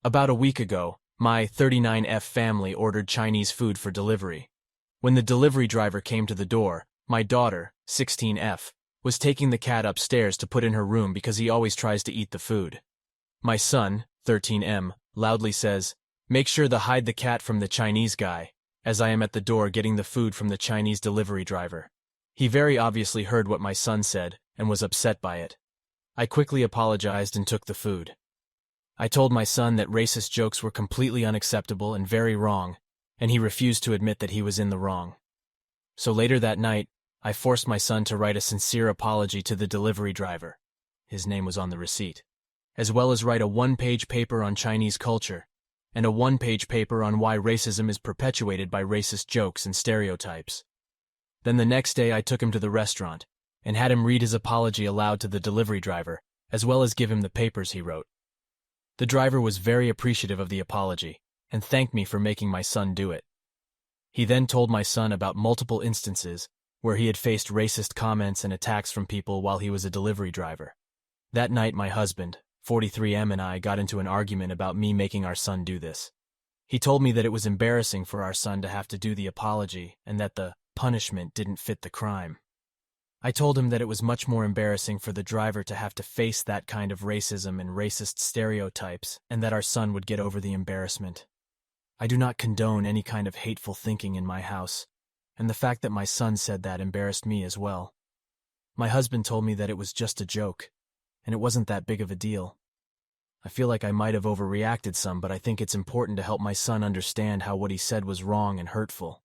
About a week ago, my 39F family ordered Chinese food for delivery. When the delivery driver came to the door, my daughter, 16F, was taking the cat upstairs to put in her room because he always tries to eat the food. My son, 13M, loudly says, "Make sure to hide the cat from the Chinese guy," as I am at the door getting the food from the Chinese delivery driver. He very obviously heard what my son said and was upset by it. I quickly apologized and took the food. I told my son that racist jokes were completely unacceptable and very wrong, and he refused to admit that he was in the wrong. So later that night, I forced my son to write a sincere apology to the delivery driver. His name was on the receipt, as well as write a one-page paper on Chinese culture, and a one-page paper on why racism is perpetuated by racist jokes and stereotypes. Then the next day I took him to the restaurant, and had him read his apology aloud to the delivery driver, as well as give him the papers he wrote. The driver was very appreciative of the apology, and thanked me for making my son do it. He then told my son about multiple instances where he had faced racist comments and attacks from people while he was a delivery driver. That night my husband, 43M, and I got into an argument about me making our son do this. He told me that it was embarrassing for our son to have to do the apology and that the punishment didn't fit the crime. I told him that it was much more embarrassing for the driver to have to face that kind of racism and racist stereotypes, and that our son would get over the embarrassment. I do not condone any kind of hateful thinking in my house, and the fact that my son said that embarrassed me as well. My husband told me that it was just a joke, and it wasn't that big of a deal. I feel like I might have overreacted some, but I think it's important to help my son understand how what he said was wrong and hurtful.